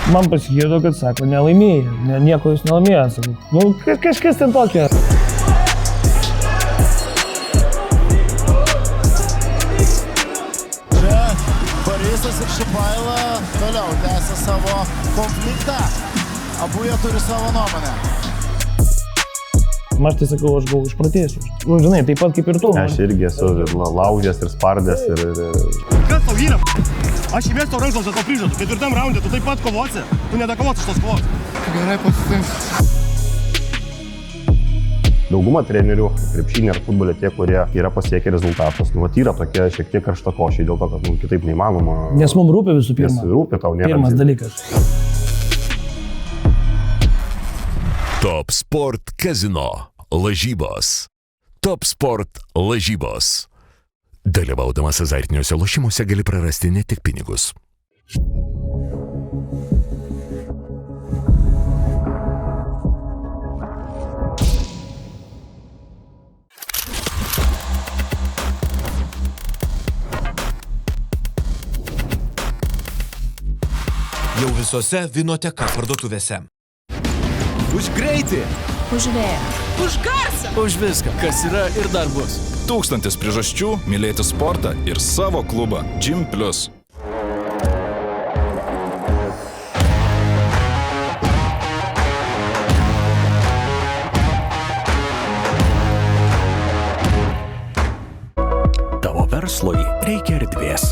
Man pasigirdo, kad sako, nelaimėjai, nieko jūs nelaimėjai, sakau. Nu, kažkas ten tokia. Borisas ir Šipaila toliau tęsia savo konfliktą. Abu jie turi savo nuomonę. Aš tai sakau, aš gal išpratėsiu. Nu, žinai, taip pat kaip ir tu. Aš irgi esu laužęs ir spardęs ir... Kas tau yra? Aš įmėsiu tau rankšluostę, tau prižadu. 4 raunde tu taip pat kovosi. Tu nedakovosi šitos kovos. Gerai pasitins. Dauguma trenerių, krepšinė ar futbolė tie, kurie yra pasiekę rezultatus, nu, yra tokie šiek tiek karštakošiai dėl to, kad kitaip neįmanoma. Nes mums rūpi visų pirma. Nes rūpi tau nėra. Pirmas dalykas. Top Sport Casino lažybos. Top Sport lažybos. Dalyvaudamas azartiniuose lošimuose gali prarasti ne tik pinigus. Jau visose Vinoteka parduotuvėse. Už greitį! Už vėją. Už garsą! Už viską, kas yra ir dar bus. 1000 priežasčių mylėti sportą ir savo klubą Gym Plus. Tavo verslui reikia erdvės.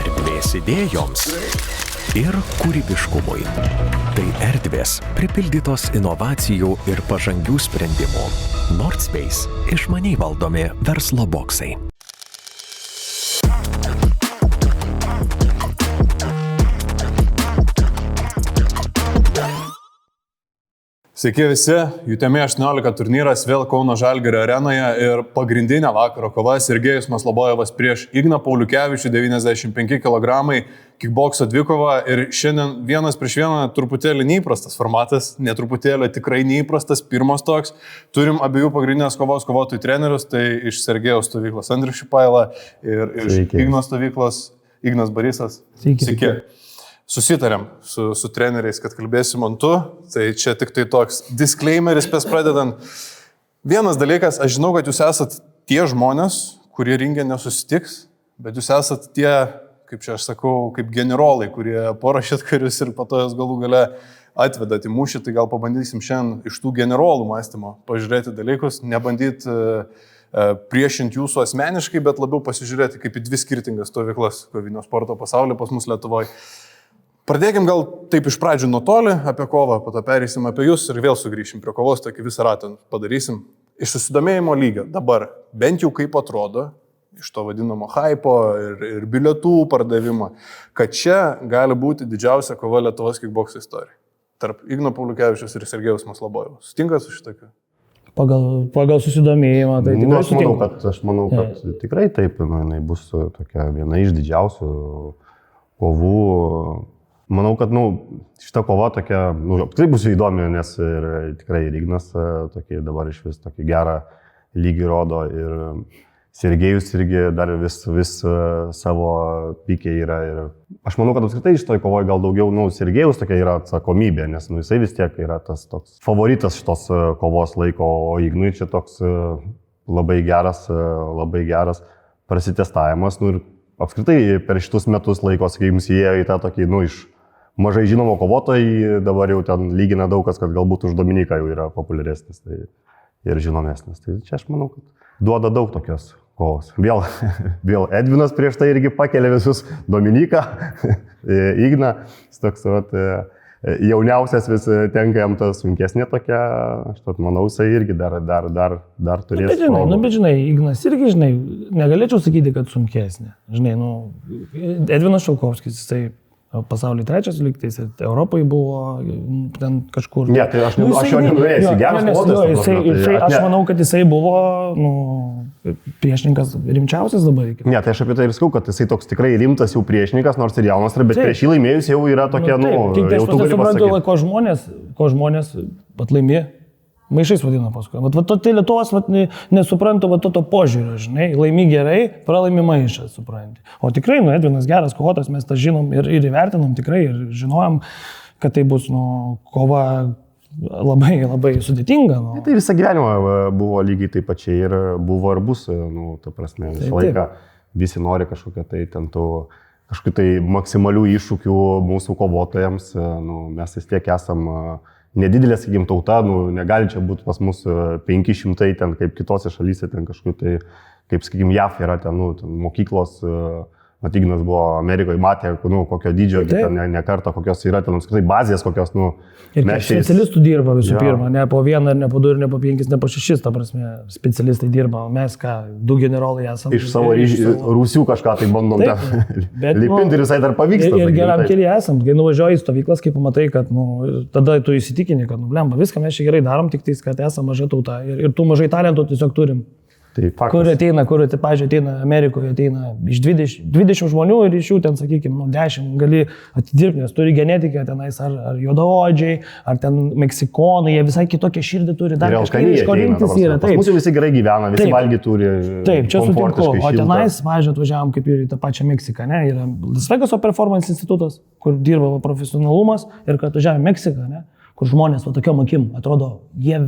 Erdvės idėjoms ir kūrybiškumui. Tai erdvės pripildytos inovacijų ir pažangių sprendimų. Nordspace – išmaniai valdomi verslo boksai. Sveiki visi, UTM 18 turnyras vėl Kauno Žalgirio arenoje ir pagrindinė vakaro kova Sergejus Maslobojevas prieš Igną Pauliukevičių 95 kg kickbokso dvikova ir šiandien 1-1 truputėlį neįprastas formatas, netruputėlį tikrai neįprastas, pirmas toks. Turim abiejų pagrindinės kovos kovotojų trenerius, tai iš Sergejaus stovyklos Andrius Šipaila ir iš Igno stovyklos Ignas Borisas. Sveiki. Susitarėm su treneriais, kad kalbėsim ant tu, tai čia tik tai toks disclaimeris pės pradedant. Vienas dalykas, aš žinau, kad jūs esat tie žmonės, kurie ringe nesusitiks, bet jūs esat tie, kaip čia aš sakau, kaip generolai, kurie porašėt karius ir po to jas galų gale atvedat į mūšį, tai gal pabandysim šiandien iš tų generolų mąstymo pažiūrėti dalykus, nebandyti priešinti jūsų asmeniškai, bet labiau pasižiūrėti kaip į dvi skirtingas stovyklas kovinio sporto pasaulyje pas mus Lietuvoje. Pradėkim gal taip iš pradžių nuo toli apie kovą, po to pereisim apie jūs ir vėl sugrįšim prie kovos, tokį visą ratą padarysim. Iš susidomėjimo lygio dabar, bent jau kaip atrodo, iš to vadinamo hypo ir bilietų pardavimo, kad čia gali būti didžiausia kova Lietuvos kickbokso istorija. Tarp Igno Pauliukevičiaus ir Sergejaus Maslobojevos. Sutinkat su šitokiu? Pagal susidomėjimą, tai tikrai sutinku. Aš manau, kad tikrai taip, jinai bus tokia viena iš didžiausių kovų. Manau, kad šita kova tokia, tikrai bus įdomi, nes ir tikrai ir Ignas tokį dabar iš vis tokį gerą lygį rodo ir Sergejus irgi dar vis savo pykiai yra. Ir aš manau, kad apskritai iš toj kovoje gal daugiau, Sergejus tokia yra atsakomybė, nes jisai vis tiek yra tas toks favoritas šitos kovos laiko, o Ignui čia toks labai geras prasitestavimas. Ir apskritai per šitus metus laiko, sakykim, įėjo į tą tokį, iš mažai žinomo kovotojai, dabar jau ten lygina daug kas, kad galbūt už Dominiką jau yra populiaresnis ir žinomesnis. Tai čia aš manau, kad duoda daug tokios kovos. Vėl Edvinas prieš tai irgi pakelia visus Dominiką, Igną, toks jauniausias vis tenka jam ta sunkesnė tokia, aš manau, jisai irgi dar turės progų. Bet žinai, Ignas irgi, negalėčiau sakyti, kad sunkesnė. Žinai, Edvinas Šalkovskis, jisai pasaulyje trečias lygtais, Europai buvo ten kažkur. Ne, tai aš jo nenorėsiu, geras kovotojas. Aš manau, kad jisai buvo priešininkas rimčiausias dabar. Ne, tai aš apie tai ir sakau, kad jisai toks tikrai rimtas jau priešininkas, nors ir jaunas, bet prieš jį laimėjus jau yra tokia, jau tu gali pasakyti. Ko žmonės laimė, maišais vadina paskui. Tai Lietuvos nesuprantu to požiūrio, žinai, laimi gerai, pralaimi maišą, supranti. O tikrai, Edvinas geras kovotojas, mes tą žinom ir įvertinom tikrai, ir žinojom, kad tai bus kova labai, labai sudėtinga. Tai visą gyvenimą buvo lygiai taip pačiai ir buvo ir bus, ta prasme, visą laiką visi nori kažkokią tai kažkokių tai maksimalių iššūkių mūsų kovotojams, mes vis tiek esam nedidelė, sakykim, tauta, negali čia būti pas mus 500 ten kaip kitose šalyse, ten kažkokių tai, kaip, sakykim, JAF yra ten, mokyklos, Ignas buvo Amerikoje, matė, kokio dydžio, ten ne kartą, kokios yra ten, apskritai bazės, kokios, Ir specialistų dirba visų pirma, ne po vieną, ne po 2, ne po 5, ne po 6, ta prasme, specialistai dirba, mes 2 generolai esame. Iš savo rūsių kažką tai bandom lipinti ir visai dar pavyksta. Ir geram kelyje esam, kai nuvažiuoji į stovyklas, kai pamatai, kad tada tu įsitikini, kad blemba, viską mes čia gerai darom, tik tais, kad esame maža tauta ir tų mažai talentų tiesiog turim. Tai kur ateina, pavyzdžiui, ateina Amerikoje, ateina iš 20 žmonių ir iš jų ten, sakykime, 10 gali atidirbti, nes turi genetiką tenais, ar juodaodžiai, ar ten meksikonai, jie visai kitokią širdį turi, dar kažką iš ko rinktis yra. Pas mūsų visi gerai gyvena, visi valgy turi. Taip, čia sutinku, o tenais, pavyzdžiui, atvažiavam kaip ir į tą pačią Meksiką, ne, yra Las Vegaso performance institutas, kur dirba profesionalumas ir kad atvažiavam į Meksiką, ne, kur žmonės tokiom akim, atrodo, jie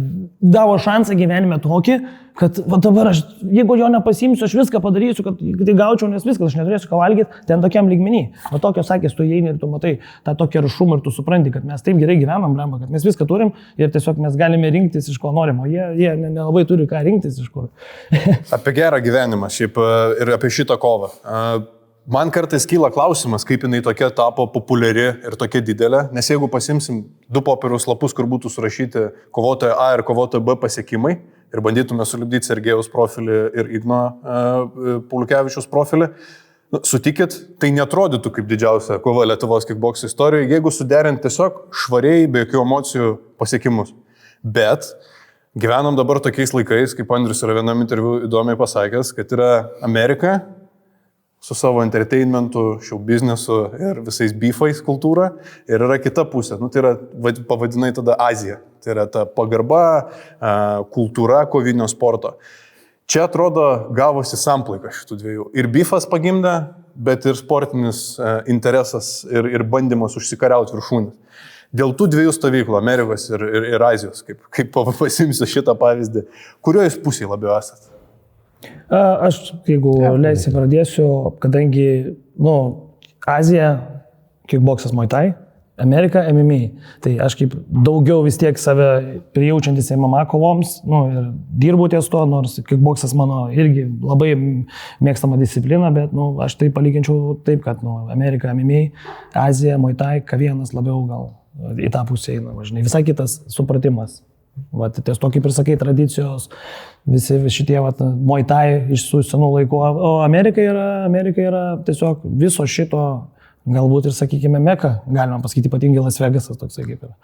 gavo šansą gyvenime tokį, kad dabar aš, jeigu jo nepasiimsiu, aš viską padarysiu, kad tai gaučiau, nes viskas, aš neturėsiu ką valgyti, ten tokiam lygmenį. Tokio sakės, tu įeini ir tu matai tą tokį rašumą ir tu supranti, kad mes taip gerai gyvenam, blemba, kad mes viską turim ir tiesiog mes galime rinktis iš ko norim, o jie nelabai turi ką rinktis iš kur. Apie gerą gyvenimą šiaip ir apie šitą kovą. Man kartais kyla klausimas, kaip jinai tokia tapo populiari ir tokia didelė, nes jeigu pasimsim 2 popieriaus lapus, kur būtų surašyti kovotojo A ir kovotojo B pasiekimai ir bandytume sulipdyti Sergejaus profilį ir Igno Pauliukevičiaus profilį, sutikit, tai netrodytų kaip didžiausia kova Lietuvos kickbokso istorijoje, jeigu suderint tiesiog švariai, be jokių emocijų pasiekimus. Bet gyvenam dabar tokiais laikais, kaip Andrius yra vienam interviu įdomiai pasakęs, kad yra Amerika su savo entertainmentu, show biznesu ir visais beefais kultūra ir yra kita pusė, tai yra, pavadinai tada Azija, tai yra ta pagarba, kultūra kovinio sporto. Čia atrodo gavosi samplaika šitų dviejų. Ir beefas pagimdė, bet ir sportinis interesas ir bandymas užsikariauti viršūnės. Dėl tų dviejų stovyklų, Amerikos ir Azijos, kaip pasimsiu šitą pavyzdį, kurioje jūs pusėje labiau esate? Aš, jeigu leisi, pradėsiu, kadangi, Azija, kickboksas Muay Thai, Amerika, MMA. Tai aš kaip daugiau vis tiek save prijaučiantis MMA kovoms, ir dirbu ties to, nors kickboksas mano irgi labai mėgstama disciplina, bet, aš tai palyginčiau taip, kad, Amerika, MMA, Azija, Muay Thai, K1 labiau gal į tą pusę eina, žinai, visai kitas supratimas. Ties to, kaip ir sakai, tradicijos, visi šitie Muay Thai iš senų laikų, o Amerika yra tiesiog viso šito, galbūt ir, sakykime, Meka, galima pasakyti, ypatingai Las Vegasas toksai kaip yra,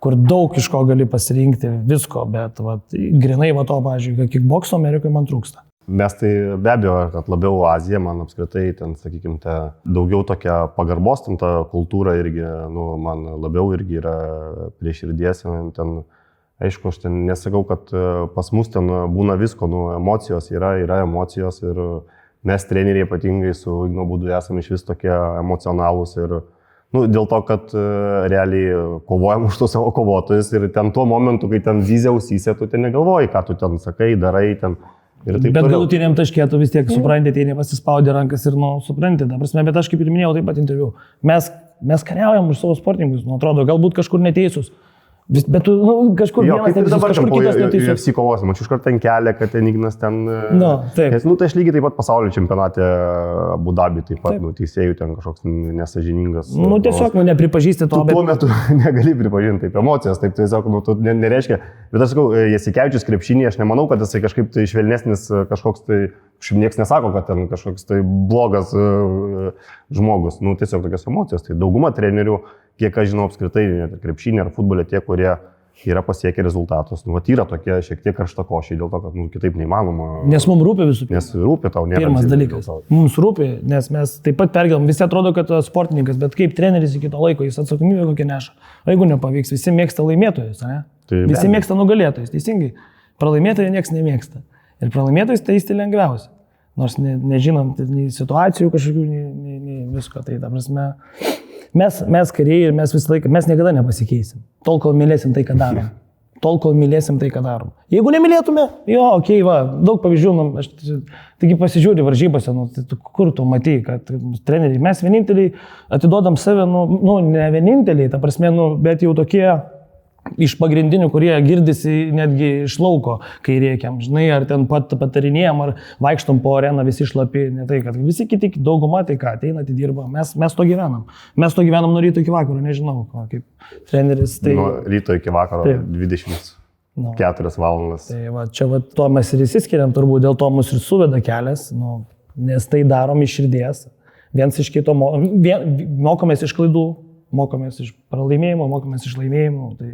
kur daug iš ko gali pasirinkti visko, bet grinai to, pavyzdžiui, kickbokso Amerikoje man trūksta. Mes tai be abejo, kad labiau Azija, man apskritai, ten, sakykime, daugiau tokia pagarbos, ten ta kultūra irgi, man labiau irgi yra prie širdies, ten. Aišku, aš ten nesakau, kad pas mus ten būna visko, emocijos yra emocijos ir mes treneriai ypatingai su Igno būdu esame iš vis tokie emocionalūs ir dėl to, kad realiai kovojam už tos savo kovotojus ir ten tuo momentu, kai ten zyzia ausyse, tu ten negalvoji, ką tu ten sakai, darai ten ir taip. Bet galutiniam taškė tu vis tiek supranti, tai nepasispaudė rankas ir supranti, ta prasme, bet aš kaip ir minėjau taip pat interviu, mes kariaujam už savo sportininkus, atrodo, galbūt kažkur neteisus. Bet tu kažkur vienas neteisus, kažkur kitas neteisus. UFC kovose, mačiau iškart ten kelią, kad ten Ignas ten... Taip. Tai aš lygiai taip pat pasaulio čempionate Abu Dabi taip pat, teisėjų ten kažkoks nesažiningas. Tiesiog nepripažįsti to, bet... Tuo metu negali pripažinti, taip, emocijas, taip tiesiog, tu nereiškia. Bet aš sakau, Jasikevičius krepšinį, aš nemanau, kad jisai kažkaip tai švelnesnis kažkoks tai... Niekas nesako, kad ten kažkoks tai blogas žmogus, tiesiog tokios emocijos. Tai dauguma trenerių, kiek aš žinau apskritai, krepšinį ar futbolė, tie, kurie yra pasiekę rezultatus, yra tokie šiek tiek karštakošiai dėl to, kad kitaip neįmanoma. Nes mums rūpi visų pirma. Nes rūpi tau, nėra. Pirmas dalykas. Mums rūpi, nes mes taip pat pergelom, visi atrodo, kad sportininkas, bet kaip treneris iki to laiko, jis atsakomybę kokią neša. O jeigu nepavyks, visi mėgsta laimėtojus, ne? Visi mėgsta nugalėtojus, teisingai. Pralaimėtojų niekas nemėgsta. Ir pralaimėtojus teisti lengviausia. Nors nežinom nei situacijų kažkokių, nei visko. Tai ta prasme, mes kariai ir mes visą laiką, mes niekada nepasikeisim. Tol, kol mylėsim tai, ką darom. Jeigu nemylėtume, va, daug pavyzdžių, aš taigi pasižiūri varžybose, kur tu matai, kad treneriai, mes vieninteliai atidodam save, ne vieninteliai, ta prasme, bet jau tokie iš pagrindinių, kurie girdisi netgi iš lauko, kai reikiam, žinai, ar ten patarinėjom, ar vaikštom po areną visi šlapi, ne tai, kad visi kiti dauguma, tai ką, ateina, atidirba, mes to gyvenam. Mes to gyvenam nuo ryto iki vakaro, nežinau, kaip treneris. Tai... Nuo ryto iki vakaro 24 valandas. Tai va, čia va, to mes ir įsiskiriam, turbūt dėl to mus ir suveda kelias, nes tai darom iš širdies. Viens iš kito, mokomės iš klaidų, mokomės iš pralaimėjimo, mokomės iš laimėjimo. Tai...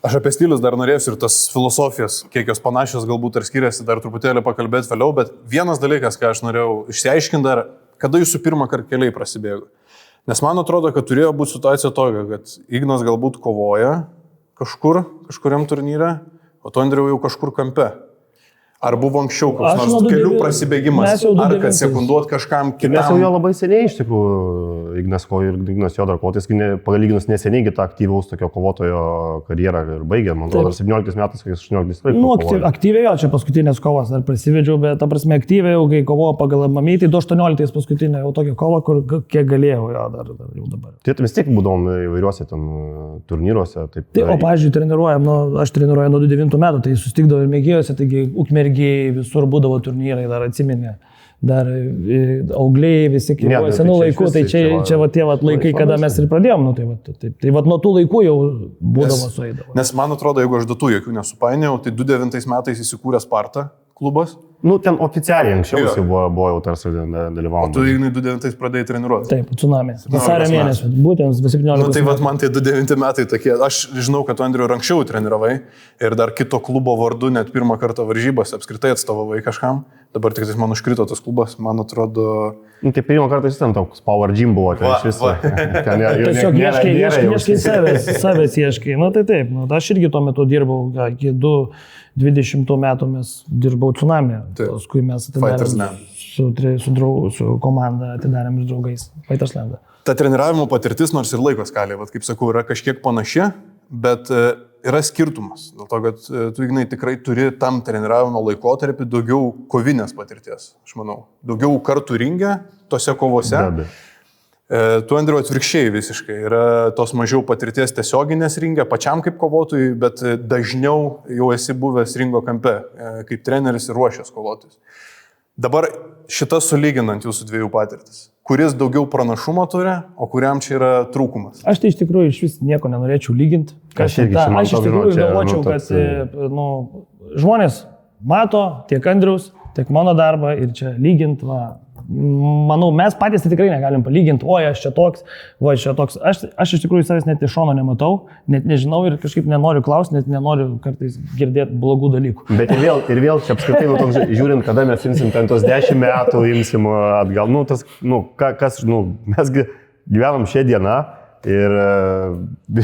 Aš apie stilius dar norėsiu ir tas filosofijas, kiek jos panašios galbūt ar skiriasi, dar truputėlį pakalbėti vėliau, bet vienas dalykas, ką aš norėjau išsiaiškinti dar, kada jūsų pirmą kartą keliai prasidėjo. Nes man atrodo, kad turėjo būti situacija tokia, kad Ignas galbūt kovoja kažkuriam turnyre, o tu, Andriau, jau kažkur kampe. Ar buvo anksčiau koks nors kelių prasibėgimas, ar kad sekunduot kažkam kitam? Mes jau jo labai seniai iš tikrųjų, Ignas Jodorkotis, palyginus neseniai tą aktyvaus tokio kovotojo karjerą ir baigė, man atrodo, 17 metais, 18 metais. Aktyviai jo, čia paskutinės kovas dar prasivedžiau, bet ta prasme aktyviai jau, kai kovojo pagal mamytį, 18 paskutinė jau tokia kova, kur kiek galėjau jo dar jau dabar. Tai vis tiek būdavom įvairiuose ten turnyruose. O, pavyzdžiui, treniruojam, aš treniruoju nuo 29 metų, tai sustikdavau ir mėgėjose, taigi Ukmergiai visur būdavo turnyrai, dar atsiminė. Dar augliai visi keliuoja senų laikų, tai čia va tie laikai, kada mes ir pradėjom, tai va nuo tų laikų jau būdavo sueidavo. Nes man atrodo, jeigu aš datų jokių nesupainėjau, tai 29 metais įsikūrė Sparta klubas. Ten oficialiai anksčiau buvo jau tarsi dalyvauti. O tu, Ignai, 29 pradėjai treniruoti? Taip, Tsunami. Vasario mėnesį, būtent 17. Tai man tai 29 metai tokie. Aš žinau, kad tu, Andriu, anksčiau treniravai ir dar kito klubo vardu net pirmą kartą varžybas apskritai atstovavai kažkam. Dabar tik man užkrito tas klubas, man atrodo... Tai pirmą kartą jis ten toks Power Gym buvo, tai iš viso. Tiesiog ieškai savęs ieškai. Tai taip, aš irgi tuo metu dirbau, iki 20 metų mes dirbau Tsunami. Paskui mes atidarėm su komanda, atidarėm su draugais Fighterslandą. Ta treniravimo patirtis, nors ir laiko skalė, kaip sakau, yra kažkiek panaši, bet yra skirtumas. Dėl to, kad tu, Ignai, tikrai turi tam treniravimo laikotarpį daugiau kovinės patirties, aš manau. Daugiau kartų ringe, tose kovose. Tu, Andriu, atvirkščiai visiškai. Yra tos mažiau patirties tiesioginės ringe, pačiam kaip kovotojui, bet dažniau jau esi buvęs ringo kampe, kaip treneris ir ruošęs kovotojus. Dabar šitą sulyginant jūsų dviejų patirtis. Kuris daugiau pranašumo turi, o kuriam čia yra trūkumas? Aš tai iš tikrųjų iš vis nieko nenorėčiau lyginti. Aš iš tikrųjų galvočiau, kad žmonės mato tiek Andriaus, tiek mano darbą ir čia lygint, manau, mes patys tai tikrai negalim palyginti, aš čia toks, aš iš tikrųjų savęs net iš šono nematau, net nežinau ir kažkaip nenoriu klausti, net nenoriu kartais girdėti blogų dalykų. Bet ir vėl čia apskritai, žiūrint, kada mes imsim ten tos 10 metų, imsim atgal, mes gyvenam šią dieną ir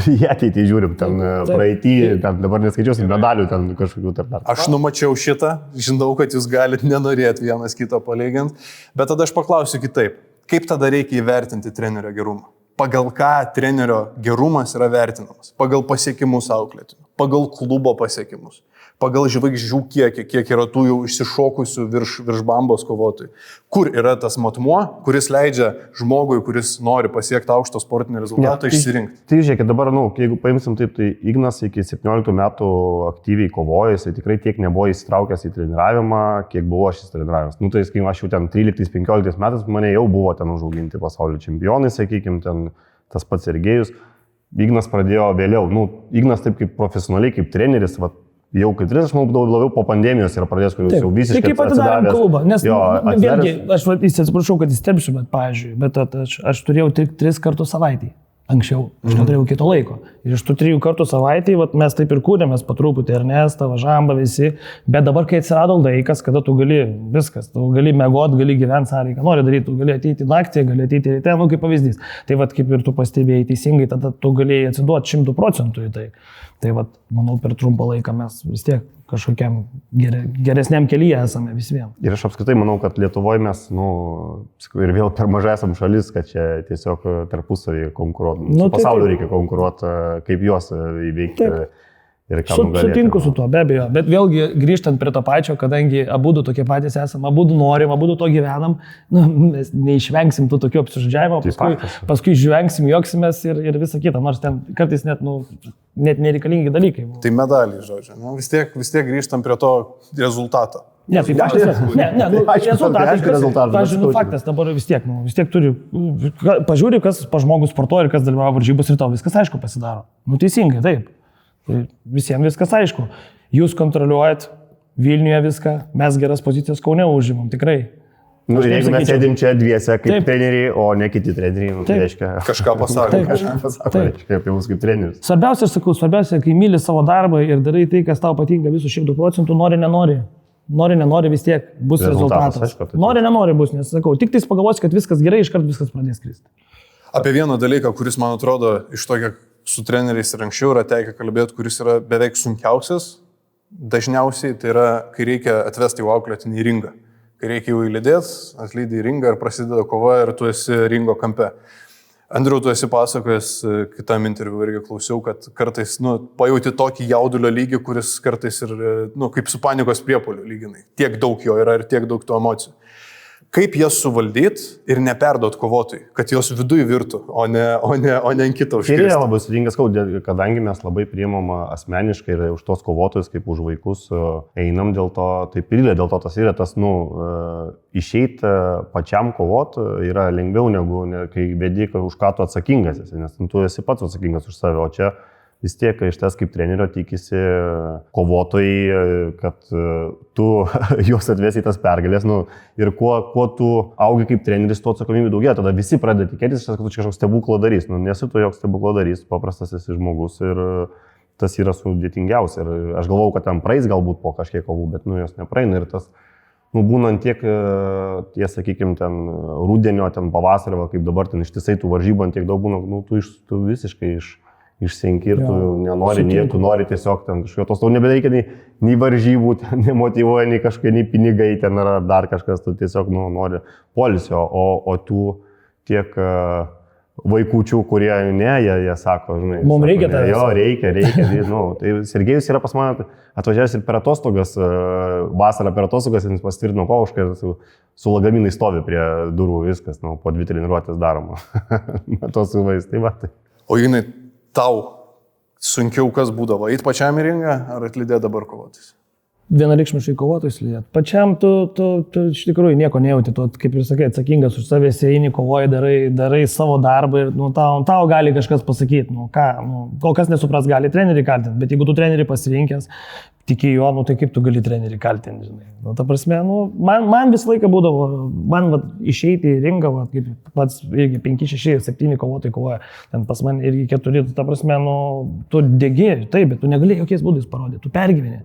į ateitį žiūrim, ten praeitį, ten dabar neskaičiuosim medalių ten kažkokių tarp. Aš numačiau šitą, žinau, kad jūs galite nenorėti vienas kito palyginti, bet tada aš paklausiu kitaip. Kaip tada reikia įvertinti trenerio gerumą? Pagal ką trenerio gerumas yra vertinamas? Pagal pasiekimus auklėtinių, pagal klubo pasiekimus, pagal žvaigždžių kiek yra tų jau išsišokusių virš bambos kovotojų. Kur yra tas matmuo, kuris leidžia žmogui, kuris nori pasiekti aukšto sportinio rezultato, išsirinkti? Tai žiūrėkit, dabar, jeigu paimsim taip, tai Ignas iki 17 metų aktyviai kovojo, jisai tikrai tiek nebuvo įsitraukęs į treniravimą, kiek buvo šis treniravimas. Tai kai aš jau ten 13-15 metais, mane jau buvo ten užauginti pasaulio čempionai, sakykime, ten tas pats Sergejus. Ignas pradėjo vėliau. Ignas taip kaip profesionaliai, kaip treneris, jau kaip treneris, aš manau, labiau po pandemijos yra pradėjęs, kai jūs jau visiškai atsidavęs. Taip, kaip atidarėm klubą, nes vėlgi, aš atsiprašau, kad įsterpsiu, pavyzdžiui, bet aš turėjau 3 kartus savaitį. Anksčiau, aš neturėjau kito laiko. Ir iš tų 3 kartų savaitį, mes taip ir kūrėmės po truputį, Ernestą, Važambą, visi. Bet dabar, kai atsirado laikas, kada tu gali viskas, tu gali miegot, gali gyventi sąreiką, nori daryti, tu gali ateiti naktį, gali ateiti ryte, kaip pavyzdys. Tai kaip ir tu pastebėjai teisingai, tada tu galėjai atsiduoti 100% į tai. Tai manau, per trumpą laiką mes vis tiek kažkokiam geresniam kelyje esame vis vien. Ir aš apskritai manau, kad Lietuvoje mes, ir vėl per mažai esam šalis, kad čia tiesiog tarpusavį konkuruoti. Su pasauliu reikia konkuruoti, kaip juos įveikti. Sutinku su tuo, be abejo, bet vėlgi grįžtant prie to pačio, kadangi abudu tokie patys esame, abudu norim, abudu to gyvenam, mes neišvengsim tų tokių apsižodžiavimo, paskui žvengsim, juoksimės ir visa kita, nors ten kartais net nereikalingi dalykai. Tai medaliai, žodžiu, vis tiek grįžtam prie to rezultato. Ne, tai faktas dabar vis tiek turi, pažiūrė, kas pa žmogus sportuoja ir kas dalyvauja varžybos ir tau viskas aišku pasidaro. Teisingai, taip. Visiems viskas aišku. Jūs kontroliuojat Vilniuje viską, mes geras pozicijas Kaune užimam, tikrai. Jeigu mes sėdim čia dviese kaip treneriai, o ne kiti treneriai, tai reiškia kažką pasako. Reiškia apie mus kaip trenerius. Svarbiausia, kai myli savo darbą ir darai tai, kas tau patinka visų 100%, nori vis tiek bus rezultatas. Nori bus, nes sakau, tik tais pagalvosi, kad viskas gerai, iškart viskas pradės kristi. Apie vieną dalyką, kuris man atrodo iš to, kiek su treneriais ir anksčiau yra tekę kalbėti, kuris yra beveik sunkiausias, dažniausiai tai yra, kai reikia atvesti jau auklėtinį į ringą. Kai reikia jau įlydėti, atlydi į ringą ir prasideda kova ir tu esi ringo kampe. Andriau, tu esi pasakojęs kitam interviu irgi klausiau, kad kartais pajauti tokį jaudulio lygį, kuris kartais ir kaip su panikos priepuoliu lyginai. Tiek daug jo yra ir tiek daug tų emocijų. Kaip jas suvaldyti ir neperdot kovotojui, kad jos viduje virtų, o ne ant kito užkirsti. Ir yra labai sudėtingas, kadangi mes labai priimam asmeniškai ir už tos kovotojus kaip už vaikus einam dėl to, taip ir dėl to tas yra tas, išeiti pačiam kovot yra lengviau negu kai vedi, už ką tu atsakingas esi, nes tu esi pats atsakingas už save, o čia vis tiek iš tas kaip trenerio tikisi kovotojai, kad tu juos atvesi į tas pergalės ir kuo tu augi kaip treneris, tuo atsakomybė daugia, tada visi pradeda tikėtis, kad tu kažkoks stebukladarys, nesu tu joks stebukladarys, paprastas esi žmogus ir tas yra sudėtingiausia ir aš galvau, kad ten praeis galbūt po kažkiek kovų, bet jos nepraeina ir tas būnant tiek, sakykime, ten rudenio, ten pavasario, kaip dabar ten ištisai tų varžybų tiek daug būna, tu visiškai išsenki ir tu nenori, tu nori tiesiog ten kažkokio tos, tau nebereikia nei varžybų, nemotyvuoja, nei kažkokie, nei pinigai ten ar dar kažkas, tu tiesiog nori poilsio, o tų tiek vaikučių, kurie jie sako, žinai. Mums reikia tai. Jo, reikia. Tai Sergejus yra pas mane atvažiavęs ir per atostogas, vasarą per atostogas, jis pastvirtino paušką ir su lagaminai stovi prie durų viskas, po 2 treniruotės daroma. Tos suvais, tai va. O jinai tau sunkiau kas būdavo, eit pačiam į ringą ar atlydė dabar kovotis? Vienareikšmiškai kovotojus lydėt. Pačiam tu iš tikrųjų nieko nejauti, tu, kaip ir sakai, atsakingas už save, eini, kovoji, darai savo darbą ir tau gali kažkas pasakyti, kol kas nesupras, gali trenerį kaltinti, bet jeigu tu trenerį pasirinkęs, tiki juo, tai kaip tu gali trenerį kaltinti, žinai. Ta prasme, man visą laiką būdavo, išeiti į ringą, kaip pats irgi 5, 6, 7 kovotojai kovoja, ten pas man irgi 4, ta prasme, tu degi, taip, bet tu negali jokiais būdais parodyti, tu pergyveni.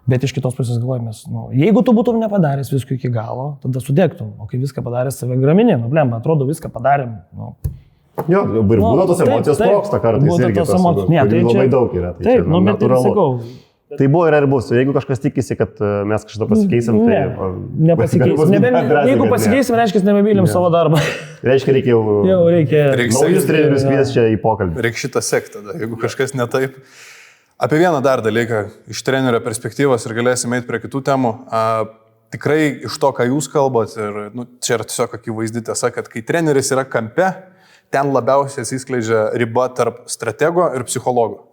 Bet iš kitos pusės galvojame, jeigu tu būtum nepadaręs visko iki galo, tada sudegtum, o kai viską padaręs save graminė, blemba, atrodo viską padarėm. Jo, ir būna tos emocijos sprogsta kartais irgi tos labai daug yra. Taip, bet ir sakau. Tai buvo ir bus. Jeigu kažkas tikisi, kad mes kažką pasikeisim, tai... Nepasikeisim. Jeigu pasikeisim, reiškia, nebemylim savo darbą. Reiškia, reikia naujus trenerius kviesti čia į pokalbį. Reikia šitą sekti tada, jeigu kažkas ne taip. Apie vieną dar dalyką iš trenerio perspektyvos ir galėsime eiti prie kitų temų. Tikrai iš to, ką jūs kalbat, ir čia yra tiesiog akivaizdi tiesa, kad kai treneris yra kampe, ten labiausiai atsiskleidžia riba tarp stratego ir psichologo.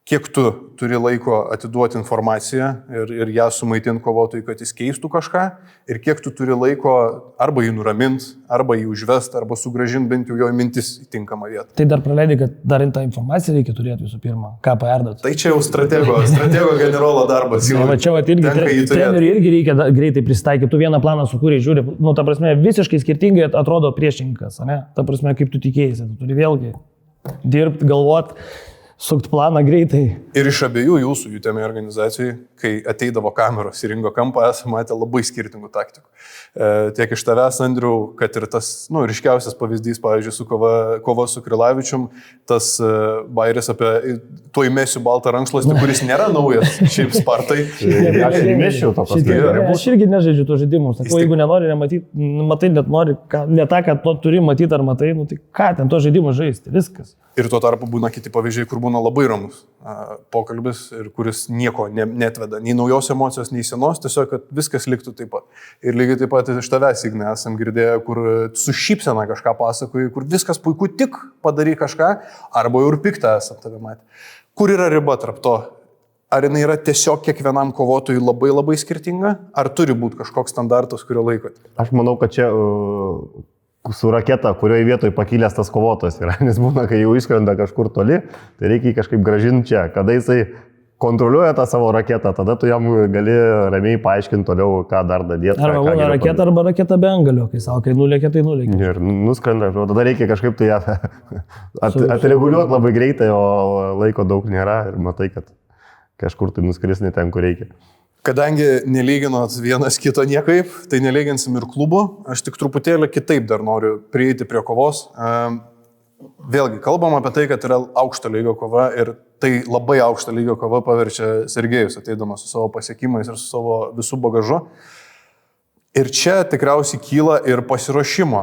Kiek tu turi laiko atiduoti informaciją ir ją sumaitinti kovotojui, kad jis keistų kažką, ir kiek tu turi laiko arba jį nuraminti, arba jį užvesti, arba sugrąžinti bent jau jo mintis į tinkamą vietą. Tai dar praleidai, kad dar tą informaciją reikia turėti visų pirma, ką perdot. Tai čia jau stratego generolo darbas. Čia irgi treneriui irgi reikia greitai pristaikyti, tu vieną planą sukūrei, žiūri, ta prasme, visiškai skirtingai atrodo priešininkas, ne? Ta prasme, kaip tu tikėjai, tu turi vėlgi dirbti, galvoti. sukt planą greitai. Ir iš abiejų jūsų UTM organizacijų, kai ateidavo kameros į ringo kampą, esame matę labai skirtingų taktikų. Tiek iš tavęs, Andriau, kad ir tas, ryškiausias pavyzdys, pavyzdžiui, su kova su Krilavičium, tas bairis apie tuo įmesiu baltą rankšluostį, kuris nėra naujas šiaip Spartai. Aš įmesčiau to pasakyti. Aš irgi nežaidžiu tų žaidimų. Sakau, jeigu nenori nematyti, matai, net nori, ne tą, kad to turi matyti ar matai, tai ką ten to žaidimo žaisti, viskas. Ir tuo tarpu būna kiti pavyzdžiai, kur būna labai ramus pokalbis ir kuris nieko netveda, nei naujos emocijos, nei senos, tiesiog, kad viskas liktų taip pat. Ir lygiai taip pat iš tavęs, Ignai, esam girdėję, kur su šypsena kažką pasakoji, kur viskas puiku, tik padarai kažką, arba jau ir piktą esam tave matę. Kur yra riba tarp to? Ar jinai yra tiesiog kiekvienam kovotojui labai labai skirtinga, ar turi būti kažkoks standartas, kurio laikote? Aš manau, kad čia su raketa, kurioje vietoje pakilęs tas kovotojas yra, nes būna, kai jau išskrenda kažkur toli, tai reikia jį kažkaip gražinti čia. Kada jisai kontroliuoja tą savo raketą, tada tu jam gali ramiai paaiškinti toliau, ką dar dadėti. Arba būna raketa, arba raketa be angalio, kai savo, kai nulėkė, tai nulėkė. Ir nuskrenda, o tada reikia kažkaip tai atreguliuoti labai greitai, o laiko daug nėra ir matai, kad kažkur tai nuskris ne ten, kur reikia. Kadangi nelyginot vienas kito niekaip, tai nelyginsim ir klubo. Aš tik truputėlį kitaip dar noriu prieiti prie kovos. Vėlgi, kalbam apie tai, kad yra aukšto lygio kova ir tai labai aukšto lygio kova paverčia Sergejus, ateidamas su savo pasiekimais ir su savo visų bagažu. Ir čia tikriausiai kyla ir pasiruošimo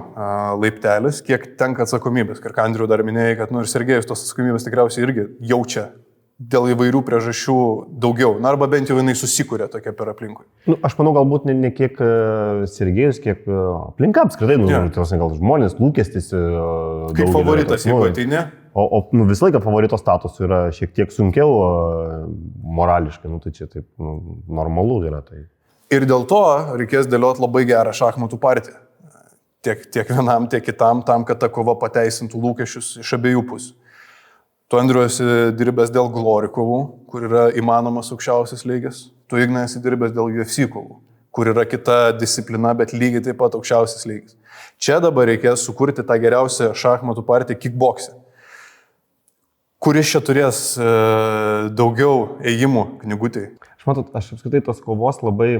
laiptelis, kiek tenka atsakomybės. Ir ką Andriu dar minėjai, kad ir Sergejus tos atsakomybės tikriausiai irgi jaučia dėl įvairių priežasčių daugiau. Arba bent jau jinai susikūrė tokia per aplinkui. Aš manau, galbūt ne kiek Sergejus, kiek aplinka apskritai. Gal žmonės lūkestis. Kaip favoritas, jeigu ateini? O visą laiką favorito status yra šiek tiek sunkiau morališkai. Tai čia taip normalu yra. Tai. Ir dėl to reikės dėlioti labai gerą šachmatų partiją. Tiek vienam, tiek kitam, tam, kad ta kova pateisintų lūkesčius iš abiejų pusių. Tu, Andriu, esi dirbęs dėl Glory kovų, kur yra įmanomas aukščiausias lygis. Tu, Ignai, esi dirbęs dėl UFC kovų, kur yra kita disciplina, bet lygiai taip pat aukščiausias lygis. Čia dabar reikės sukurti tą geriausią šachmatų partiją kickboxe. Kuris čia turės daugiau ėjimų knygutėje? Aš apskritai tos kovos labai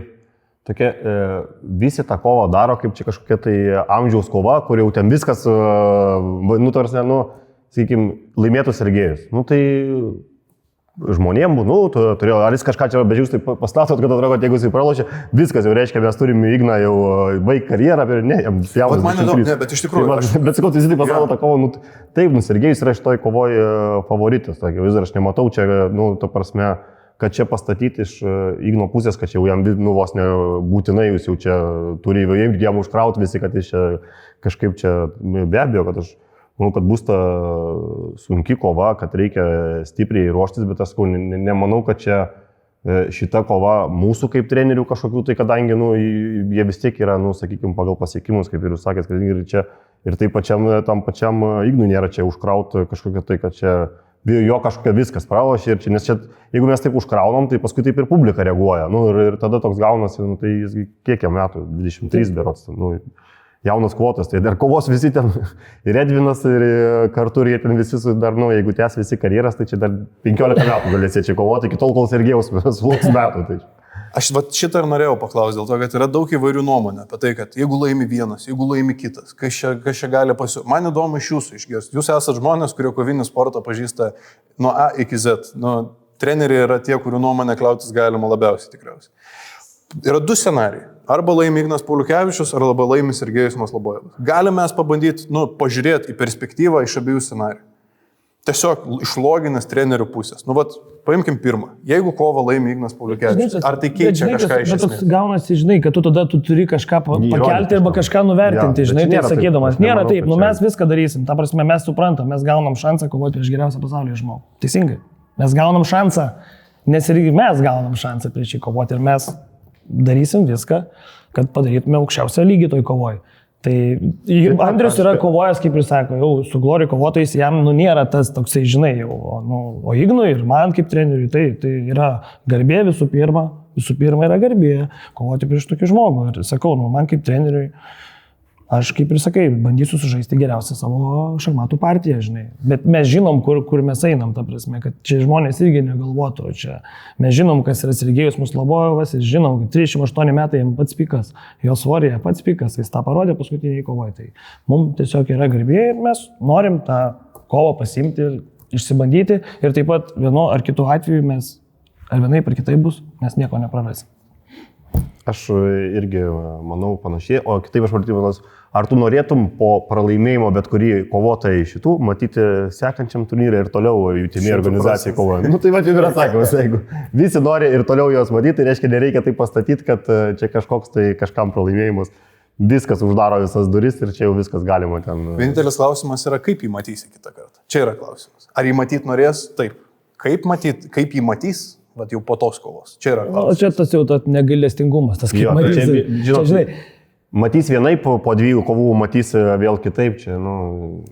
tokia, visi tą kovą daro, kaip čia kažkokia tai amžiaus kova, kur jau ten viskas, sakykime, laimėtų Sergejus. Tai žmonėm, ar jis kažką čia bežiūs, tai pastatot, kad atrodo, kad jeigu jis pralošia, viskas jau reiškia, mes turime Igną jau baigti karjerą, jam jaunas. Bet iš tikrųjų. Bet sakau, visi taip pasaulio tą kovą, taip, Sergejus yra šitoj kovoje favoritas, vis dar aš nematau čia, ta prasme, kad čia pastatyti iš Igno pusės, kad čia jau jam vos nebūtinai jūs jau čia turi jam užkrauti visi, kad jis čia kažkaip čia be abejo, kad aš manau, kad bus ta sunki kova, kad reikia stipriai ruoštis, bet aš nemanau, kad čia šita kova mūsų kaip trenerių kažkokių, tai kadangi jie vis tiek yra, sakykime, pagal pasiekimus, kaip ir jūs sakėt, ir taip tam pačiam Ignui nėra čia užkrauti kažkokia tai, kad čia jo kažkokia viskas pralošė ir čia, nes čia, jeigu mes taip užkraunam, tai paskui taip ir publika reaguoja, ir tada toks gaunasi, tai jis kiek jam metų, 23 berods, jaunas kvotas, tai dar kovos visi ten, ir Edvinas, ir kartu, ir jie ten visi, dar, jeigu tęs visi karjeras, tai čia dar 15 metų galėsite čia kovoti, iki tol, kol Sergejus sulauks metų. Tai. Aš šitą ir norėjau paklausti, dėl to, kad yra daug įvairių nuomonę apie tai, kad jeigu laimi vienas, jeigu laimi kitas, kas čia gali pasiūlyti. Man įdomu iš jūsų išgirsti. Jūs esate žmonės, kurie kovinį sportą pažįsta nuo A iki Z. Treneriai yra tie, kurių nuomonę kliautis galima labiausiai tikriausiai. Yra du scenarijai. Arba laimi Ignas Pauliukevičius, arba laimi Sergejus Maslobojevas. Galime mes pabandyti, pažiūrėti į perspektyvą iš abiejų scenarijų. Tiesiog iš loginės trenerių pusės. Paimkim pirmą. Jeigu kovą laimi Ignas Pauliukevičius, ar tai keičia kažką iš esmės? Bet gaunasi, kad tu tada turi kažką pakelti arba kažką nuvertinti, tai sakydamas. Nėra taip, mes viską darysim. Ta prasme, mes suprantam, mes gaunam šansą kovoti prieš geriausią pasaulyje žmogų. Teisingai. Mes gaunam šansą, nes ir mes gaunam šansą prieš jį kovoti ir mes darysim viską, kad padarytume aukščiausią lygį toj kovoj. Tai Andrius yra kovojęs, kaip ir sako, jau su Glory kovotojais jam nėra tas toksai, jau, o Ignui ir man kaip treneriui tai yra garbė visų pirma yra garbė kovoti prieš tokį žmogų. Ir sakau, man kaip treneriui, aš kaip ir sakai, bandysiu sužaisti geriausią savo šachmatų partiją, žinai. Bet mes žinom, kur mes einam, ta prasme, kad čia žmonės irgi negalvotų. Čia mes žinom, kas yra Sergejus Maslobojevas, ir žinom, kad 38 metai jam pats pikas, jo svorėje pats pikas, jis tą parodė paskutiniai kovoje. Tai mums tiesiog yra garbė ir mes norim tą kovą pasimti, išsibandyti ir taip pat vienu ar kitu atveju mes, ar vienaip ar kitaip bus, mes nieko neprarasim. Aš irgi manau panašiai, o kitaip aš vartyvalas, ar tu norėtum po pralaimėjimo bet kurį kovotoją iš šitų matyti sekančiam turnyrą ir toliau UTME organizacijai kovoja? Nu tai va, jau yra atsakymas, jeigu visi nori ir toliau juos matyti, tai reiškia nereikia taip pastatyti, kad čia kažkoks tai kažkam pralaimėjimas, viskas uždaro visas duris ir čia jau viskas galima ten. Vienintelis klausimas yra, kaip jį matysi kitą kartą. Čia yra klausimas. Ar jį matyti norės? Taip. Kaip jį matys? Vat jau po tos kovos. Čia yra klausimas. O čia tas jau tas negailestingumas, tas kaip matysi. Žinai, matys vienaip, po 2 kovų matys vėl kitaip. Čia,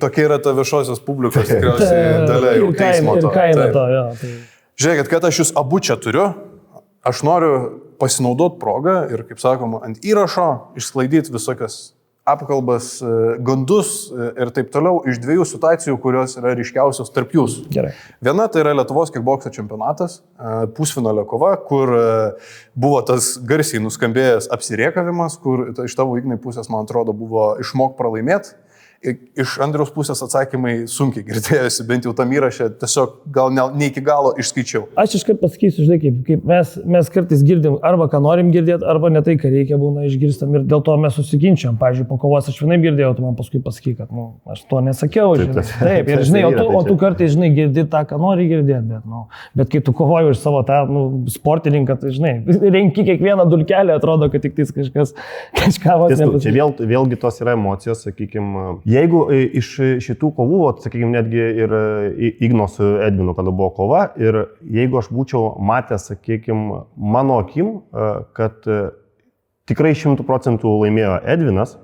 Tokia yra ta viešosios publikos tikriausiai dalia jau teismo to. Ir kaina to, jo. Tai. Žiūrėkit, kad aš jūs abu čia turiu, aš noriu pasinaudoti progą ir, kaip sakoma, ant įrašo išsklaidyti visokias apkalbas, gandus ir taip toliau iš 2 situacijų, kurios yra ryškiausios tarp jūsų. Gerai. Viena tai yra Lietuvos kickbokso čempionatas, pusfinalio kova, kur buvo tas garsiai nuskambėjęs apsiriekavimas, kur iš tavo Ignai pusės, man atrodo, buvo išmok pralaimėti. Iš Andriaus pusės atsakymai sunkiai girdėjosi, bent jau tam įraše, tiesiog gal ne iki galo išskaičiau. Aš iškart pasakysiu, žinai, kaip mes kartais girdim, arba ką norim girdėti, arba ne tai, ką reikia būna išgirstam ir dėl to mes susiginčiam. Pavyzdžiui, po kovos aš vienaip girdėjau, tu man paskui pasakai, kad aš to nesakiau, žinai. Taip, ir žinai, o tu kartais, žinai, girdi tą, ką nori girdėti, bet kai tu kovoji už savo tą sportininką, tai žinai, renki kiekvieną dulkelę, atrodo, kad tik tais kažką vos nepasakė. Čia vėlgi tos yra emocijos, sakykime. Jeigu iš šitų kovų, sakykime, netgi ir Igno su Edvinu, kada buvo kova, ir jeigu aš būčiau matęs, sakykime, mano akim, kad tikrai 100% laimėjo Edvinas,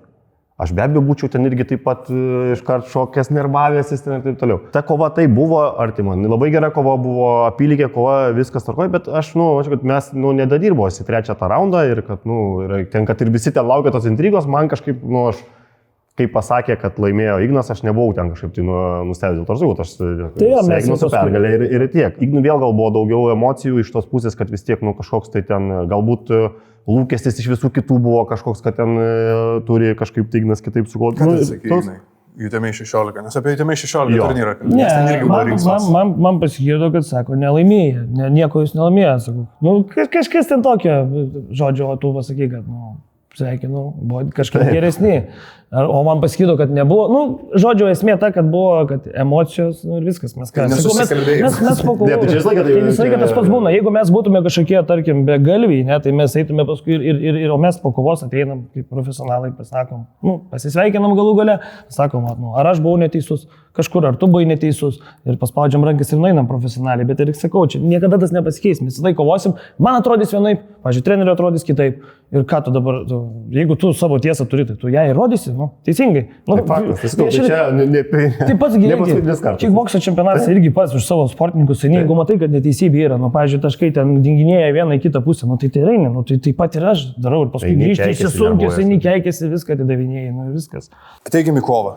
aš be abejo būčiau ten irgi taip pat iškart šokęs, nervavęsis ir taip toliau. Ta kova tai buvo artima, labai gera kova buvo, apylygė kova, viskas tvarkoja, bet aš, kad mes nedadirbosi 3 tą raundą ir kad, ten, kad ir visi ten laukia tos intrigos, man kažkaip, kai pasakė, kad laimėjo Ignas, aš nebuvau ten kažkaip tai nustebęs dėl to, kad aš sveikinu su pergalė ir tiek. Ignui vėl gal buvo daugiau emocijų iš tos pusės, kad vis tiek kažkoks tai ten galbūt lūkestis iš visų kitų buvo kažkoks, kad ten turi kažkaip tai Ignas kitaip sugalvoti. Ką tai sakė Ignai? UTME 16, nes apie UTME 16 turnyrą. Ne, man pasigirdo, kad sako, nelaimėjo, nieko jūs nelaimėjo. Kažkas ten tokio, žodžio, o tu pasakai, kad, sveikinu, buvo kažkaip geresni. O man pasakydo, kad nebuvo, žodžio esmė ta, kad buvo, kad emocijos ir viskas. Mes pakovojame. Tai visą laiką tas pats būna. Jeigu mes būtume kažkokie, tarkim, be galviai, tai mes eitume paskui ir o mes po kovos ateinam, kaip profesionalai pasakom, pasisveikinam galų gale, sakom, ar aš buvau neteisus, kažkur, ar tu buvai neteisus ir paspaudžiam rankas ir nueinam profesionaliai, bet ir sakau, čia niekada tas nepasikeis, mes visą laiką kovosim, man atrodys vienaip, pavyzdžiui, trenerio atrodys kitaip ir ką tu dabar, jeigu tu savo tiesą turi, tai tu ją įrodysi, teisingai. Taip pats gyvenimas. Kickbokso čempionatas irgi pats už savo sportininkus seniai, jeigu matai, kad neteisybė yra, pavyzdžiui, taškai ten dinginėja vieną į kitą pusę, tai reini, tai taip pat ir aš darau ir paskui grįžti įsisunkęs, seniai keikėsi, viską atidavinėjai, viskas. Ateikim į kovą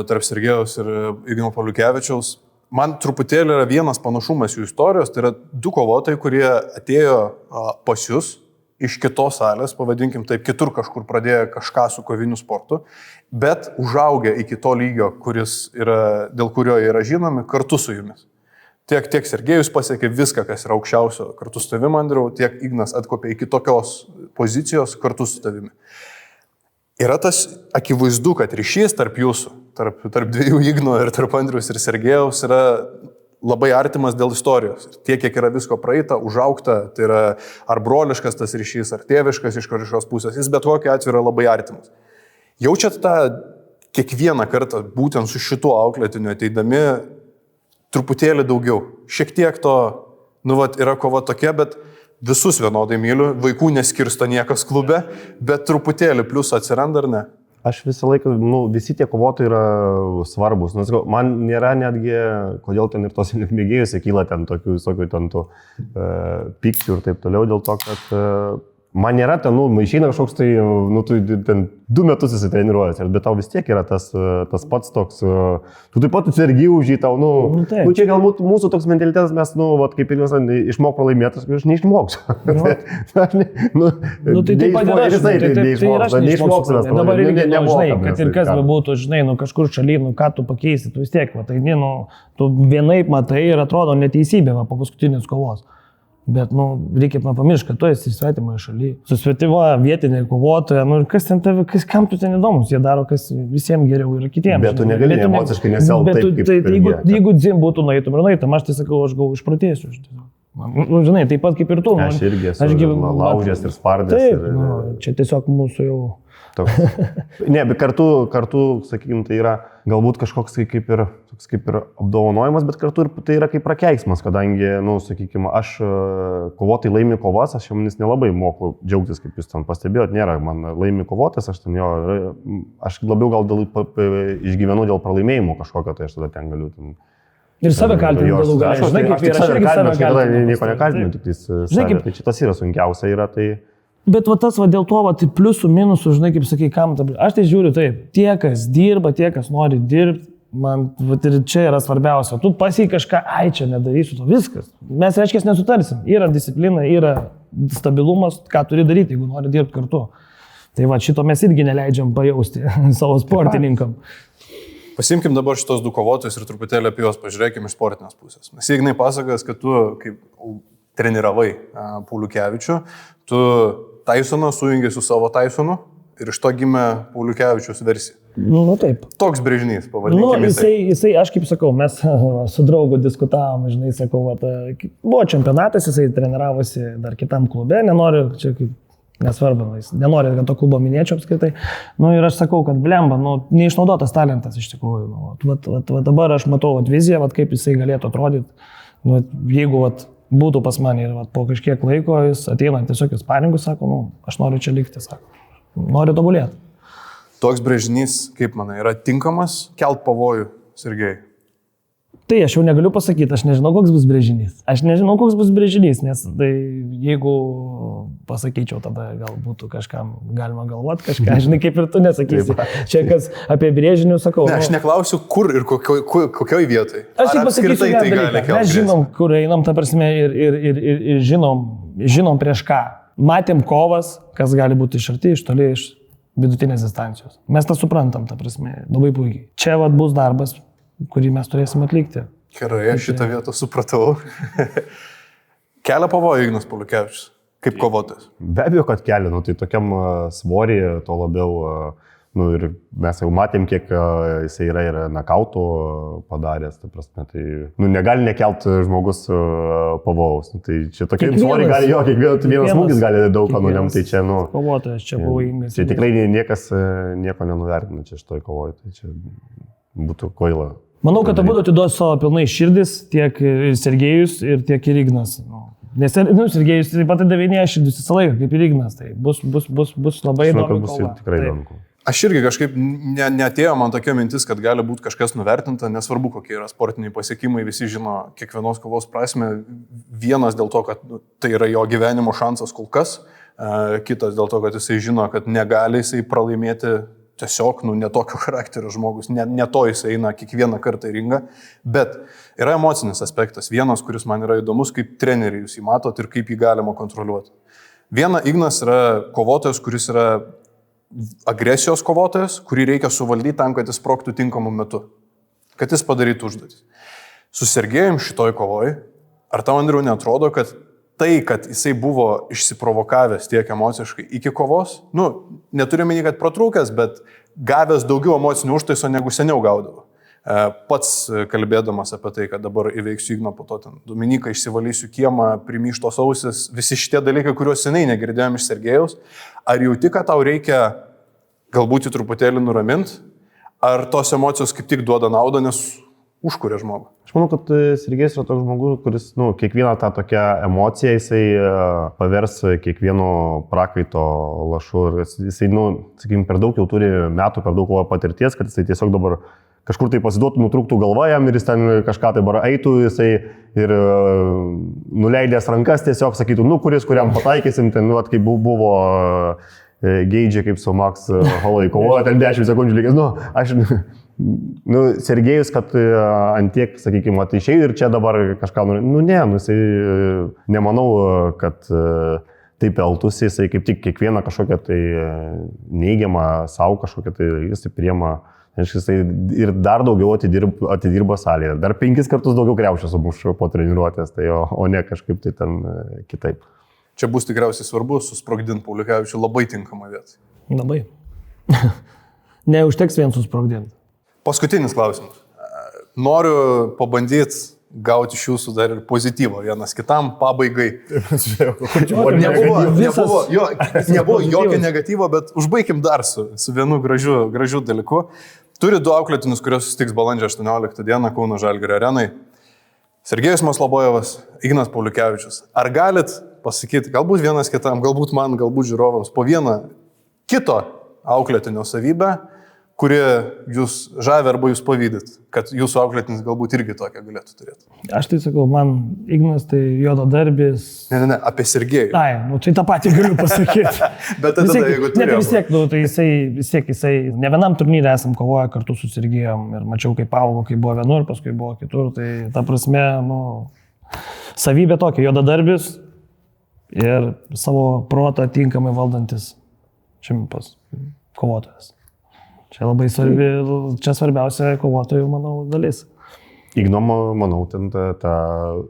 tarp Sergejaus ir Igno Poliukevičiaus. Man truputėlį yra vienas panašumas jų istorijos, tai yra 2 kovotojai, kurie atėjo pas jūs iš kitos salės, pavadinkim taip, kitur kažkur pradėjo kažką su koviniu sportu, bet užaugę iki to lygio, dėl kurio yra žinomi, kartu su jumis. Tiek Sergejus pasiekė viską, kas yra aukščiausio kartu su tavimi, Andriau, tiek Ignas atkopė iki tokios pozicijos kartu su tavimi. Yra tas akivaizdu, kad ryšys tarp jūsų, tarp 2 Igno ir tarp Andriaus ir Sergejaus yra labai artimas dėl istorijos. Tiek, kiek yra visko praeita, užaugta, tai yra ar broliškas tas ryšys, ar tėviškas iš kažkokios pusės, jis bet kokiu atveju yra labai artimas. Jaučiat tą kiekvieną kartą, būtent su šituo auklėtiniu ateidami, truputėlį daugiau. Šiek tiek to, yra kova tokia, bet visus vienodai myliu, vaikų neskirsto niekas klube, bet truputėlį pliusų atsiranda ar ne? Aš visą laiką, visi tie kovotojai yra svarbus. Man nėra netgi, kodėl ten ir tos mėgėjus kyla ten tokių visokių ten tų pykčių ir taip toliau, dėl to, kad man nėra ten, išeina kažkoks tai, tu ten 2 metus įsitreniruojas, bet tau vis tiek yra tas pats toks, tu taip pat atsargiai už jį tau, čia galbūt mūsų toks mentalitetas, mes, kaip ir jūs, išmok pralaimėtas, aš neišmoksiu. Tai taip pat ir aš neišmoksiu. Dabar irgi, žinai, kad ir kas bebūtų, žinai, kažkur šaly, ką tu pakeisi, tu vis tiek, tu vienaip matai ir atrodo neteisybė po paskutinės kovos. Bet, reikia pamiršti, kad tu esi svetimoje šalyje. Su svetima vietinė kovotoja, kas ten tave, kam tu ten įdomus, jie daro, kas visiems geriau ir kitiems. Bet tu negali emociškai nesielgti taip, kaip jeigu dzim būtų nueitum ir nueitum, aš tai sakau, aš gal išprotėsiu. Žinai, taip pat kaip ir tu. Aš irgi esu laužęs ir spardęs. Taip, čia tiesiog mūsų jau... Ne, bet kartu, sakykime, tai yra galbūt kažkoks kaip ir apdovanojimas, bet kartu tai yra kaip prakeiksmas, kadangi, sakykime, aš kovotai laimi kovas, aš jums nelabai moku džiaugtis, kaip jūs ten pastebėjot, nėra man laimi kovotas, aš labiau gal išgyvenu dėl pralaimėjimo kažkokio, tai aš tada ten galiu. Ir save kaltinti galų galę. Žinai, kaip yra, aš irgi save kaltinu. Nieko nekaltinu, tik save. Tai šitas yra sunkiausia, yra tai... Bet tas dėl to, tai pliusų, minusų, žinai, kaip sakai, kam ta... Aš tai žiūriu taip, tie, kas dirba, tie, kas nori dirbti, man ir čia yra svarbiausia. Tu pasiai kažką, čia nedarysiu, to viskas. Mes, reiškia, nesutarsim. Yra disciplina, yra stabilumas, ką turi daryti, jeigu nori dirbti kartu. Tai šito mes irgi neleidžiam pajausti savo sportininkam. Pasimkim dabar šitos 2 kovotojus ir truputėlį apie juos pažiūrėkim iš sportinės pusės. Nes Ignai pasakas, kad tu kaip treniravai Pauliukevičių, tu Tysoną sujungė su savo Tysonu ir iš to gimė Pauliukevičiaus versija. Taip. Toks brėžinys, pavadinkime. Jisai, aš kaip sakau, mes su draugu diskutavom, žinai, sakau, buvo čempionatas, jisai treniravosi dar kitam klube, nenoriu, čia kaip nesvarbu, nenoriu, kad to klubo minėčiau apskritai. Ir aš sakau, kad blemba, neišnaudotas talentas iš tikrųjų. Dabar aš matau viziją, kaip jisai galėtų atrodyti, jeigu būtų pas mane ir po kažkiek laiko jis ateina tiesiog į sparingus, sako, aš noriu čia likti, sako, noriu tobulėti. Toks brėžinys, kaip manai, yra tinkamas kelt pavojų, Sergejai? Tai aš jau negaliu pasakyti, aš nežinau, koks bus brėžinys. Nes tai jeigu pasakyčiau, tada gal būtų kažkam galima galvoti kažką, žinai, kaip ir tu nesakysi. Čia kas apie brėžinius sakau. Ne, aš neklausiu, kur ir kokioj vietoj. Aš tik pasakysiu, mes žinom, kur einam, ta prasme, ir žinom prieš ką. Matėm kovas, kas gali būti iš arti, iš toli, iš vidutinės distancijos. Mes tą suprantam, ta prasme, labai puikiai. Čia bus darbas, kurį mes turėsim atlikti. Gerai, aš šitą vietą supratau. Kelia pavojų Ignas Pauliukevičius, kaip kovotojas? Be abejo, kad kelia, tai tokiam svorį, to labiau, ir mes jau matėm, kiek jisai yra ir nakautų padaręs, ta prasme, tai, negali nekelt žmogus pavojaus. Tai čia tokiam svorį gali kiekvienas smūgis gali daug ką nulemti, tai čia, kovotojas čia pavojingas. Čia tikrai niekas nieko nenuvertina čia šitoj kovoj, tai čia būtų kvaila. Manau, kad abudu atiduos savo pilnai širdis, tiek ir Sergejus, ir tiek ir Ignas. Nes Sergejus taip pat atidavinėja širdis visą laiką, kaip ir Ignas. Tai bus labai įdomu. Bus tikrai įdomu. Aš irgi kažkaip neatėjo man tokia mintis, kad gali būti kažkas nuvertinta, nesvarbu, kokie yra sportiniai pasiekimai, visi žino kiekvienos kovos prasme. Vienas dėl to, kad tai yra jo gyvenimo šansas kol kas, kitas dėl to, kad jisai žino, kad negali jisai pralaimėti tiesiog, ne tokio charakterio žmogus, ne to jis eina kiekvieną kartą į ringą, bet yra emocinis aspektas, vienas, kuris man yra įdomus, kaip treneriai jūs jį matot ir kaip jį galima kontroliuoti. Viena, Ignas yra kovotojas, kuris yra agresijos kovotojas, kurį reikia suvaldyti tam, kad jis sprogtų tinkamu metu, kad jis padarytų užduotį. Su Sergejum šitoj kovoj, ar tau, Andriau, neatrodo, kad tai, kad jisai buvo išsiprovokavęs tiek emociškai iki kovos, neturiu meni, kad pratrūkęs, bet gavęs daugiau emocinių užtaiso, negu seniau gaudavo. Pats kalbėdamas apie tai, kad dabar įveiksiu Igną, po to ten Dominiką išsivalysiu kiemą, primyštos ausis, visi šitie dalykai, kuriuos seniai negirdėjom iš Sergejaus, ar jauti, kad tau reikia galbūt į truputėlį nuraminti, ar tos emocijos kaip tik duoda naudą, nes užkuria žmogų? Aš manau, kad Sergejus yra toks žmogus, kuris, kiekvieną tą tokią emociją jisai pavers kiekvieno prakaito lašu ir jisai, sakykime, per daug jau turi metų, per daug patirties, kad jisai tiesiog dabar kažkur tai pasiduotų, nutrūktų galva jam ir jis ten kažką tai bara eitų, jisai ir nuleidęs rankas tiesiog sakytų, kuriam pataikysim, ten, kaip buvo Geidžiai, kaip su Max Holloway kovojo, ten 10 sekundžių lygis, Sergejus, kad antiek, sakykime, išėjų ir čia dabar kažką, jisai, nemanau, kad taip elgtųsi, jisai kaip tik kiekvieną kažkokią tai neigiamą savo kažkokią tai jisai priema, jisai ir dar daugiau atidirba salėje, dar 5 kartus daugiau kriaušio sumušo po treniruotės, tai, o ne kažkaip tai ten kitaip. Čia bus tikriausiai svarbu susprogdinti Pauliukevičių labai tinkamą vietą. Labai. Neužteks vien susprogdinti. Paskutinis klausimas. Noriu pabandyti gauti iš jūsų dar ir pozityvą vienas kitam pabaigai. Nebuvo jokio negatyvo, bet užbaigim dar su vienu gražiu dalyku. Turi 2 auklėtinius, kurios susitiks balandžio 18 dieną Kauno Žalgirio arenai. Sergejus Maslobojevas, Ignas Pauliukevičius. Ar galit pasakyti, galbūt vienas kitam, galbūt man, galbūt žiūrovams, po vieną kito auklėtinio savybę, kuri jūs žavi arba jūs pavydyt, kad jūsų auklėtinis galbūt irgi tokią galėtų turėti? Aš tai sakau, man Ignas tai juodadarbis. Ne, apie Sergejų. Ai, tai tą patį galiu pasakyti. Bet tada, jeigu turėjau. Ne, tai vis tiek jisai, ne vienam turnyrė esam kovoję kartu su Sergejom ir mačiau, kaip augo, kai buvo vienur, paskui buvo kitur, tai ta prasme, savybė tokia, juodadarbis ir savo protą tinkamai valdantis šimpas kovotojas. Čia labai svarbi, čia svarbiausia kovotojų, manau, dalis. Igno, manau, ten ta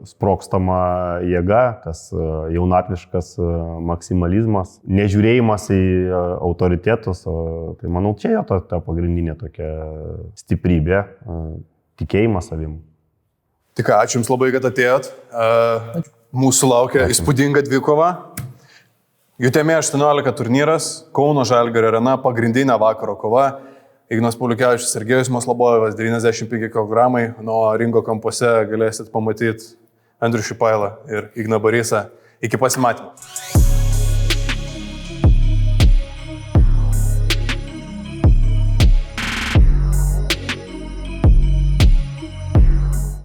sprokstama jėga, tas jaunatviškas maksimalizmas, nežiūrėjimas į autoritetus, tai manau, čia jo ta pagrindinė tokia stiprybė, tikėjimas savim. Tik ačiū Jums labai, kad atėjot. Mūsų laukia įspūdinga dvikova. UTM 18 turnyras, Kauno Žalgirio arena, pagrindinė vakaro kova. Ignas Pauliukevičius, Sergejus Maslobojevas, 95 kg, nuo ringo kampuose galėsit pamatyti Andrių Šipailą ir Igną Barysą. Iki pasimatymo.